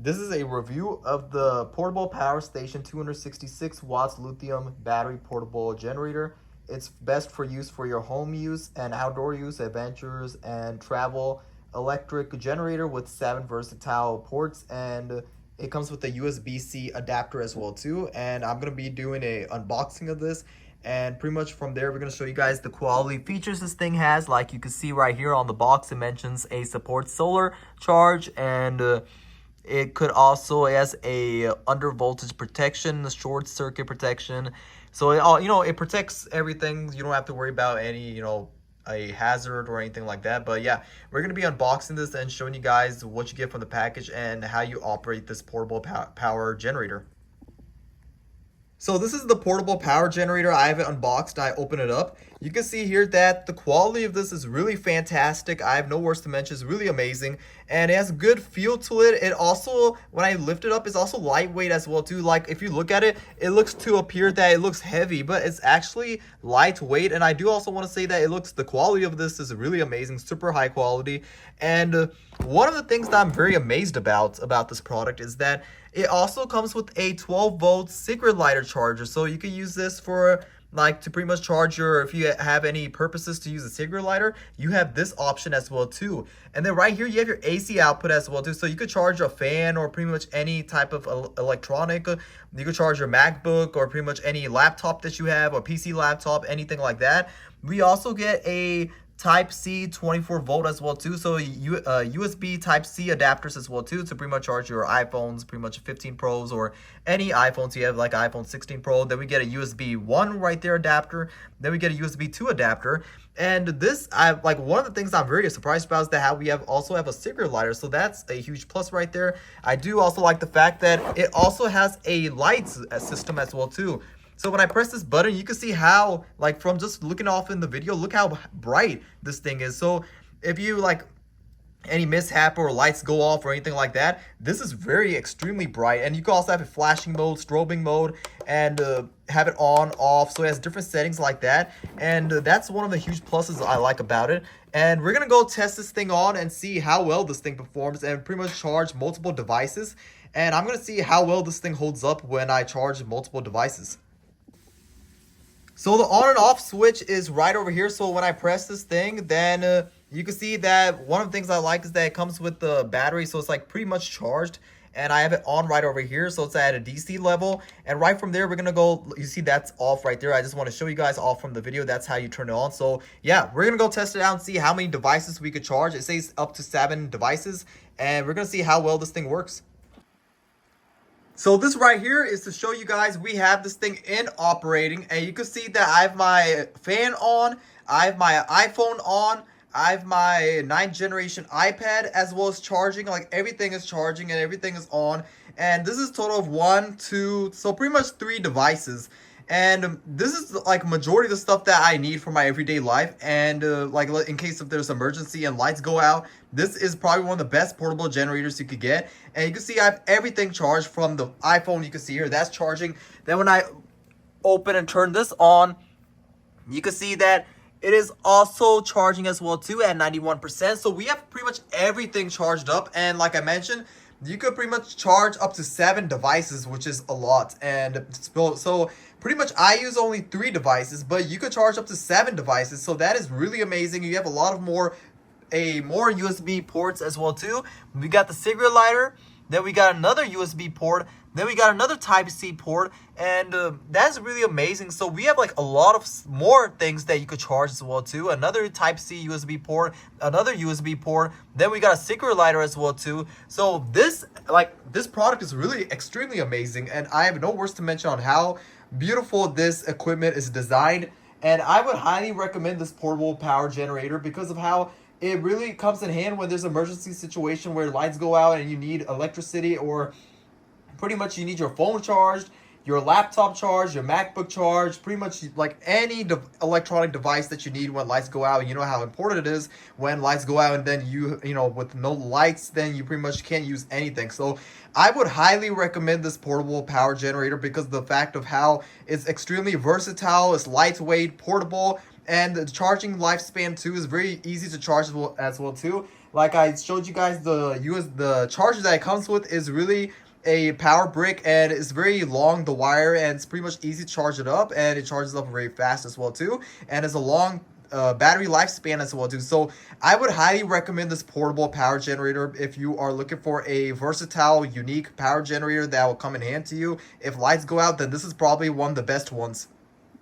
This is a review of the Portable Power Station 266 watts lithium battery portable generator. It's best for use for your home use and outdoor use, adventures, and travel. Electric generator with 7 versatile ports, and it comes with a USB-C adapter as well too. And I'm going to be doing a unboxing of this, and pretty much from there we're going to show you guys the quality features this thing has. Like you can see right here on the box, it mentions a support solar charge, and it could also has a under voltage protection, short circuit protection. So it all, it protects everything. You don't have to worry about any, a hazard or anything like that. But yeah, we're going to be unboxing this and showing you guys what you get from the package and how you operate this portable power generator. So this is the portable power generator. I have it unboxed. I open it up. You can see here that the quality of this is really fantastic. I have no words to mention. It's really amazing, and it has a good feel to it. It also, when I lift it up, it's also lightweight as well too. Like if you look at it, it looks to appear that it looks heavy, but it's actually lightweight. And I do also want to say that the quality of this is really amazing, super high quality. And one of the things that I'm very amazed about this product is that it also comes with a 12-volt cigarette lighter charger. So you can use this for to pretty much charge if you have any purposes to use a cigarette lighter, you have this option as well too. And then right here you have your AC output as well too, so you could charge a fan or pretty much any type of electronic. You could charge your MacBook or pretty much any laptop that you have, or PC laptop, anything like that. We also get a Type-C 24-volt as well too, so USB Type-C adapters as well too to pretty much charge your iPhones, pretty much 15 Pros or any iPhones you have, like iPhone 16 Pro. Then we get a USB 1 right there adapter. Then we get a USB 2 adapter. And this, one of the things I'm very surprised about is that how we also have a cigarette lighter, so that's a huge plus right there. I do also like the fact that it also has a lights system as well too. So when I press this button, you can see how, from just looking off in the video, look how bright this thing is. So if you, any mishap or lights go off or anything like that, this is very extremely bright. And you can also have a flashing mode, strobing mode, and have it on, off. So it has different settings like that. And that's one of the huge pluses I like about it. And we're going to go test this thing on and see how well this thing performs and pretty much charge multiple devices. And I'm going to see how well this thing holds up when I charge multiple devices. So the on and off switch is right over here. So when I press this thing, then you can see that one of the things I like is that it comes with the battery. So it's pretty much charged. And I have it on right over here. So it's at a DC level. And right from there, we're going to go. You see that's off right there. I just want to show you guys off from the video. That's how you turn it on. So yeah, we're going to go test it out and see how many devices we could charge. It says up to 7 devices. And we're going to see how well this thing works. So this right here is to show you guys we have this thing in operating, and you can see that I have my fan on, I have my iPhone on, I have my 9th generation iPad as well as charging. Everything is charging and everything is on, and this is total of 1, 2, so pretty much 3 devices. And this is majority of the stuff that I need for my everyday life. And in case if there's emergency and lights go out, this is probably one of the best portable generators you could get. And you can see I have everything charged from the iPhone. You can see here that's charging. Then when I open and turn this on, you can see that it is also charging as well too at 91%. So we have pretty much everything charged up. And like I mentioned, you could pretty much charge up to 7 devices, which is a lot. And so pretty much I use only 3 devices, but you could charge up to 7 devices. So that is really amazing. You have a lot of more USB ports as well too. We got the cigarette lighter, then we got another USB port, then we got another Type-C port, and that's really amazing. So we have a lot of more things that you could charge as well too. Another Type-C USB port, another USB port, then we got a cigarette lighter as well too. So this product is really extremely amazing, and I have no words to mention on how beautiful this equipment is designed. And I would highly recommend this portable power generator because of how it really comes in hand when there's an emergency situation where lights go out and you need electricity, or pretty much you need your phone charged, your laptop charged, your MacBook charged, pretty much any electronic device that you need when lights go out. You know how important it is when lights go out, and then with no lights, then you pretty much can't use anything. So I would highly recommend this portable power generator because of the fact of how it's extremely versatile, it's lightweight, portable, and the charging lifespan too is very easy to charge as well too. Like I showed you guys, the charger that it comes with is really a power brick, and it's very long, the wire, and it's pretty much easy to charge it up, and it charges up very fast as well too, and it's a long battery lifespan as well too. So I would highly recommend this portable power generator if you are looking for a versatile, unique power generator that will come in hand to you. If lights go out, then this is probably one of the best ones.